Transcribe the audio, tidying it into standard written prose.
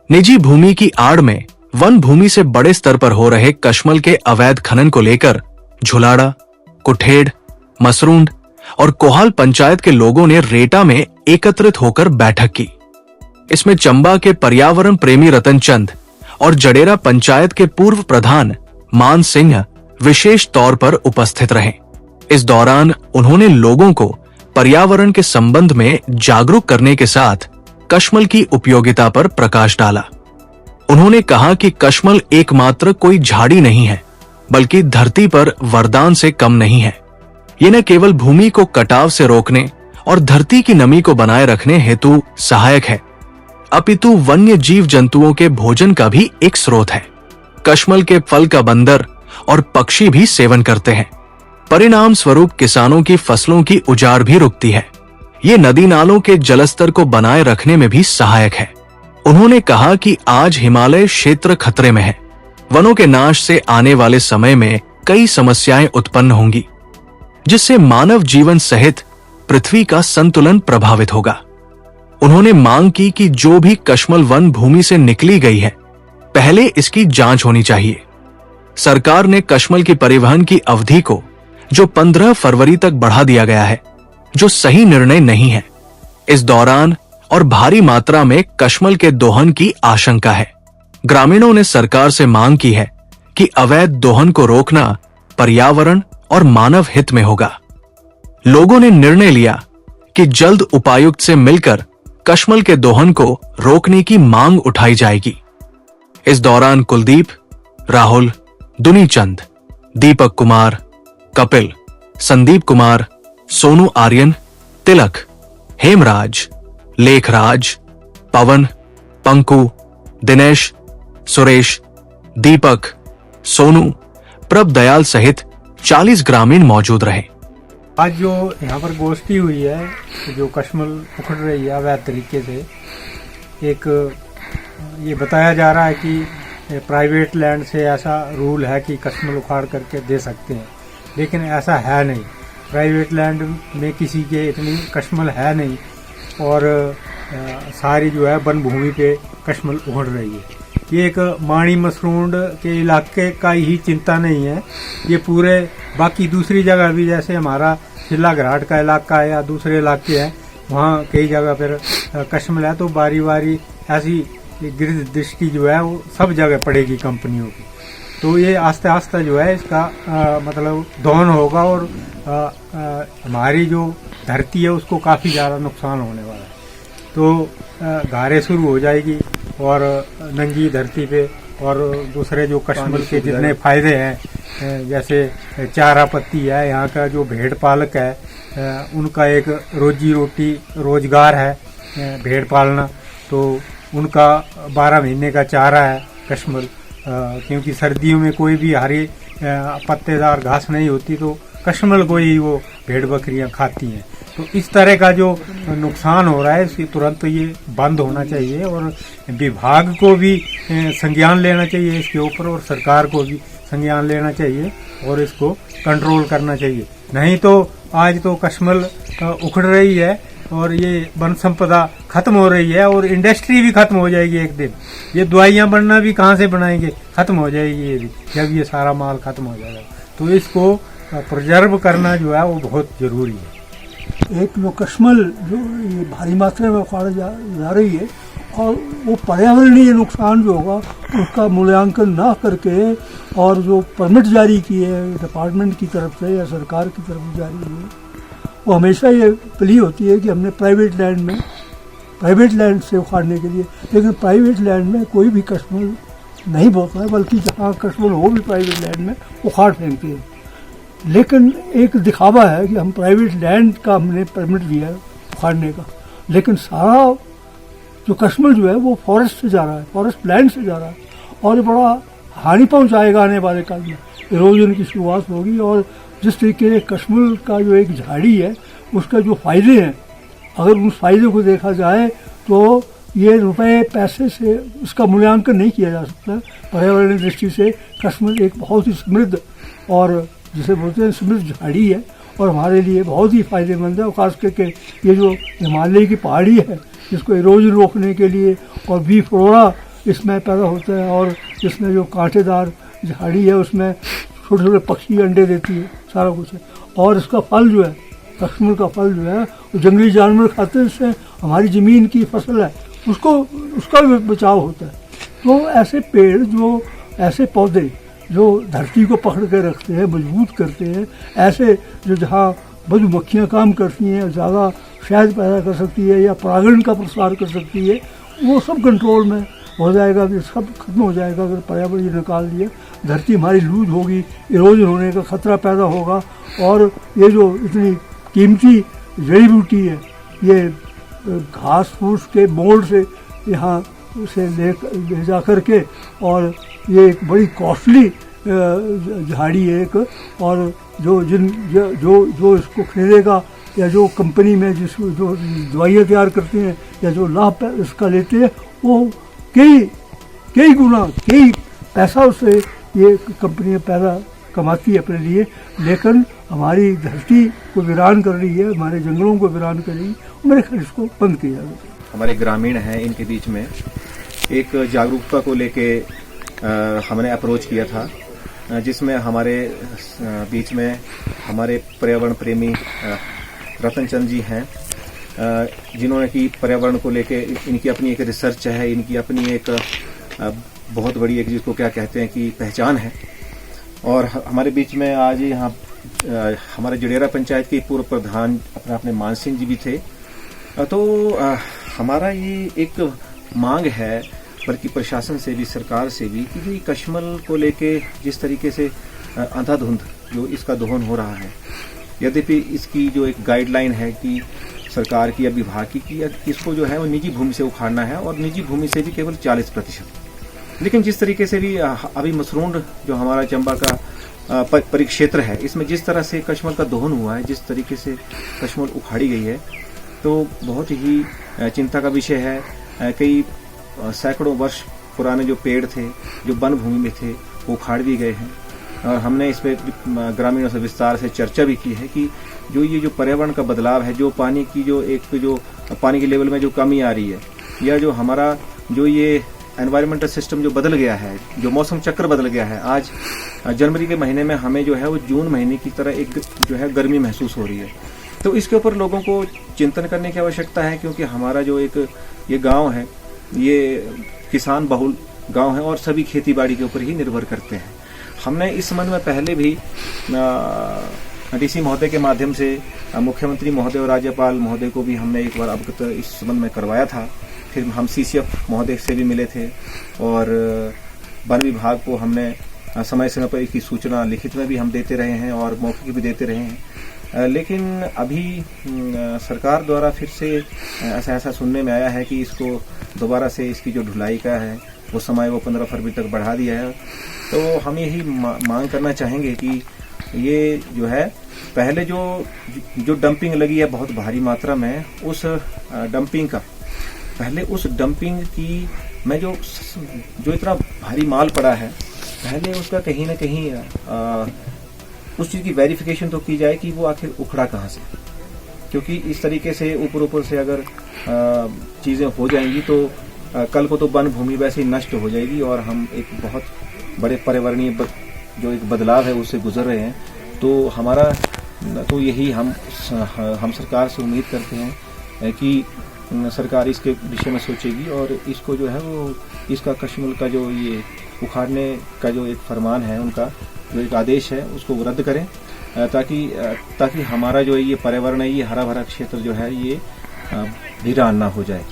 निजी भूमि की आड़ में वन भूमि से बड़े स्तर पर हो रहे कश्मल के अवैध खनन को लेकर झुलाड़ा, कुठेड़, मसरूंड और कोहाल पंचायत के लोगों ने रेटा में एकत्रित होकर बैठक की। इसमें चंबा के पर्यावरण प्रेमी रतन चंद और जडेरा पंचायत के पूर्व प्रधान मान सिंह विशेष तौर पर उपस्थित रहे। इस दौरान उन्होंने लोगों को पर्यावरण के संबंध में जागरूक करने के साथ कश्मल की उपयोगिता पर प्रकाश डाला। उन्होंने कहा कि कश्मल एकमात्र कोई झाड़ी नहीं है, बल्कि धरती पर वरदान से कम नहीं है। ये न केवल भूमि को कटाव से रोकने और धरती की नमी को बनाए रखने हेतु सहायक है, अपितु वन्य जीव जंतुओं के भोजन का भी एक स्रोत है। कश्मल के फल का बंदर और पक्षी भी सेवन करते हैं। परिणाम स्वरूप किसानों की फसलों की उजाड़ भी रुकती है। ये नदी नालों के जलस्तर को बनाए रखने में भी सहायक है। उन्होंने कहा कि आज हिमालय क्षेत्र खतरे में है। वनों के नाश से आने वाले समय में कई समस्याएं उत्पन्न होंगी, जिससे मानव जीवन सहित पृथ्वी का संतुलन प्रभावित होगा। उन्होंने मांग की कि जो भी कश्मल वन भूमि से निकली गई है, पहले इसकी जांच होनी चाहिए। सरकार ने कश्मल की परिवहन की अवधि को जो 15 फरवरी तक बढ़ा दिया गया है, जो सही निर्णय नहीं है। इस दौरान और भारी मात्रा में कश्मल के दोहन की आशंका है। ग्रामीणों ने सरकार से मांग की है कि अवैध दोहन को रोकना पर्यावरण और मानव हित में होगा। लोगों ने निर्णय लिया कि जल्द उपायुक्त से मिलकर कश्मल के दोहन को रोकने की मांग उठाई जाएगी। इस दौरान कुलदीप, राहुल, दुनीचंद, दीपक कुमार, कपिल, संदीप कुमार, सोनू आर्यन, तिलक, हेमराज, लेखराज, पवन, पंकु, दिनेश, सुरेश, दीपक, सोनू, प्रभ दयाल सहित 40 ग्रामीण मौजूद रहे। आज जो यहाँ पर गोष्ठी हुई है, जो कश्मल उखड़ रही है अवैध तरीके से, एक ये बताया जा रहा है कि प्राइवेट लैंड से ऐसा रूल है कि कश्मल उखाड़ करके दे सकते हैं, लेकिन ऐसा है नहीं। प्राइवेट लैंड में किसी के इतनी कश्मल है नहीं और सारी जो है वन भूमि पे कश्मल उखड़ रही है। ये एक माणी मसरूंड के इलाके का ही चिंता नहीं है, ये पूरे बाकी दूसरी जगह भी, जैसे हमारा शिला घराट का इलाका है या दूसरे इलाके हैं, वहाँ कई जगह पर कश्मल है। तो बारी बारी ऐसी गिरद दृष्टि जो है वो सब जगह पड़ेगी कंपनियों की। तो ये आस्ते आस्ते जो है इसका मतलब दोहन होगा और हमारी जो धरती है उसको काफ़ी ज़्यादा नुकसान होने वाला है। तो गारे शुरू हो जाएगी और नंगी धरती पे, और दूसरे जो कश्मल के जितने फायदे हैं, जैसे चारा पत्ती है, यहाँ का जो भेड़ पालक है उनका एक रोजी रोटी रोजगार है भेड़ पालना, तो उनका 12 महीने का चारा है कश्मल। क्योंकि सर्दियों में कोई भी हरी पत्तेदार घास नहीं होती, तो कश्मल को ही वो भेड़ बकरियां खाती हैं। तो इस तरह का जो नुकसान हो रहा है इसकी तुरंत ये बंद होना चाहिए और विभाग को भी संज्ञान लेना चाहिए इसके ऊपर, और सरकार को भी संज्ञान लेना चाहिए और इसको कंट्रोल करना चाहिए। नहीं तो आज तो कश्मल उखड़ रही है और ये वन संपदा खत्म हो रही है और इंडस्ट्री भी खत्म हो जाएगी एक दिन। ये दवाइयां बनना भी कहाँ से बनाएंगे, खत्म हो जाएगी ये भी, जब ये सारा माल खत्म हो जाएगा। तो इसको प्रिजर्व करना जो है वो बहुत जरूरी है। एक जो कश्मल जो ये भारी मात्रा में उखाड़ा जा रही है, और वो पर्यावरणीय नुकसान जो होगा उसका मूल्यांकन ना करके, और जो परमिट जारी किए है डिपार्टमेंट की तरफ से या सरकार की तरफ से जारी हुए, वो हमेशा ये प्ली होती है कि हमने प्राइवेट लैंड से उखाड़ने के लिए, लेकिन प्राइवेट लैंड में कोई भी कश्मल नहीं बोता है, बल्कि जहाँ कश्मल हो भी प्राइवेट लैंड में उखाड़ फेंकती है। लेकिन एक दिखावा है कि हम प्राइवेट लैंड का हमने परमिट दिया है उखाड़ने का, लेकिन सारा जो कश्मल जो है वो फॉरेस्ट से जा रहा है, फॉरेस्ट लैंड से जा रहा है, और ये बड़ा हानि पहुंचाएगा आने वाले काल में। इरोजन की शुरुआत होगी, और जिस तरीके से कश्मल का जो एक झाड़ी है उसका जो फायदे हैं, अगर उस फायदे को देखा जाए तो ये रुपए पैसे से उसका मूल्यांकन नहीं किया जा सकता। पर्यावरण दृष्टि से कश्मल एक बहुत ही समृद्ध और जिसे बोलते हैं समृद्ध झाड़ी है, और हमारे लिए बहुत ही फायदेमंद है। और खास करके ये जो हिमालय की पहाड़ी है, जिसको इरोजन रोकने के लिए और बी फ्लोरा इसमें पैदा होता है। और इसमें जो कांटेदार झाड़ी है उसमें छोटे छोटे पक्षी अंडे देती है, सारा कुछ है। और इसका फल जो है, कश्मीर का फल जो है, वो जंगली जानवर खाते हैं, इससे हमारी ज़मीन की फसल है उसका भी बचाव होता है। तो ऐसे पेड़ जो, ऐसे पौधे जो धरती को पकड़ के रखते हैं, मजबूत करते हैं, ऐसे जो जहाँ मधुमक्खियाँ काम करती हैं, ज़्यादा शहद पैदा कर सकती है या परागण का प्रसार कर सकती है, वो सब कंट्रोल में हो जाएगा, ये सब खत्म हो जाएगा अगर पर्यावरण ये निकाल दिया। धरती हमारी लूज होगी, इरोजन होने का खतरा पैदा होगा। और ये जो इतनी कीमती जड़ी बूटी है, ये घास फूस के मोड़ से यहाँ से ले जा कर के, और ये एक बड़ी कॉस्टली झाड़ी है एक। और जो इसको खरीदेगा या जो कंपनी में जिसको जो दवाइयाँ तैयार करती हैं या जो लाभ इसका लेते हैं, वो कई गुना कई पैसा उससे ये कंपनियाँ पैदा कमाती है अपने लिए। लेकिन हमारी धरती को वीरान कर रही है, हमारे जंगलों को वीरान कर रही है। मेरे ख्याल इसको बंद किया जाए। हमारे ग्रामीण हैं, इनके बीच में एक जागरूकता को लेके हमने अप्रोच किया था, जिसमें हमारे बीच में हमारे पर्यावरण प्रेमी रतन चंद जी हैं, जिन्होंने कि पर्यावरण को लेके इनकी अपनी एक रिसर्च है, इनकी अपनी एक बहुत बड़ी एक जिसको क्या कहते हैं कि पहचान है। और हमारे बीच में आज यहाँ हमारे जडेरा पंचायत के पूर्व प्रधान अपने मान सिंह जी भी थे। तो हमारा ये एक मांग है, बल्कि प्रशासन से भी, सरकार से भी, कि कश्मल को लेके जिस तरीके से अंधाधुंध जो इसका दोहन हो रहा है, यद्यपि इसकी जो एक गाइडलाइन है कि सरकार की या विभाग की कि इसको जो है वो निजी भूमि से उखाड़ना है, और निजी भूमि से भी केवल 40%। लेकिन जिस तरीके से भी अभी मसरूंड जो हमारा चंबा का परिक्षेत्र है, इसमें जिस तरह से कश्मल का दोहन हुआ है, जिस तरीके से कश्मल उखाड़ी गई है, तो बहुत ही चिंता का विषय है। कई सैकड़ों वर्ष पुराने जो पेड़ थे, जो वन भूमि में थे, वो उखाड़ भी गए हैं। और हमने इस पर ग्रामीणों से विस्तार से चर्चा भी की है कि ये जो पर्यावरण का बदलाव है, जो पानी की जो पानी के लेवल में जो कमी आ रही है, या जो हमारा जो ये एनवायरमेंटल सिस्टम जो बदल गया है, जो मौसम चक्र बदल गया है। आज जनवरी के महीने में हमें जो है वो जून महीने की तरह एक जो है गर्मी महसूस हो रही है। तो इसके ऊपर लोगों को चिंतन करने की आवश्यकता है, क्योंकि हमारा जो ये गांव है, ये किसान बहुल गांव है और सभी खेती बाड़ी के ऊपर ही निर्भर करते हैं। हमने इस संबंध में पहले भी डीसी महोदय के माध्यम से मुख्यमंत्री महोदय और राज्यपाल महोदय को भी हमने एक बार अवगत इस संबंध में करवाया था। फिर हम सीसीएफ महोदय से भी मिले थे, और वन विभाग को हमने समय समय पर इसकी सूचना लिखित में भी हम देते रहे हैं और मौखिक भी देते रहे हैं। लेकिन अभी सरकार द्वारा फिर से ऐसा सुनने में आया है कि इसको दोबारा से इसकी जो ढुलाई का है वो समय वो 15 फरवरी तक बढ़ा दिया है। तो हम यही मांग करना चाहेंगे कि ये जो है पहले जो डंपिंग लगी है बहुत भारी मात्रा में, उस डंपिंग का पहले उस डंपिंग की में जो इतना भारी माल पड़ा है, पहले उसका कहीं ना कहीं उस चीज की वेरिफिकेशन तो की जाए कि वो आखिर उखड़ा कहाँ से। क्योंकि इस तरीके से ऊपर से अगर चीजें हो जाएंगी तो कल को तो वन भूमि वैसे ही नष्ट हो जाएगी और हम एक बहुत बड़े पर्यावरणीय जो एक बदलाव है उससे गुजर रहे हैं। तो हमारा तो यही हम सरकार से उम्मीद करते हैं कि सरकार इसके विषय में सोचेगी और इसको जो है वो इसका कश्मल का जो ये उखाड़ने का जो एक फरमान है, उनका जो एक आदेश है, उसको रद्द करें, ताकि हमारा जो ये पर्यावरण है, ये हरा भरा क्षेत्र जो है ये वीरान ना हो जाए।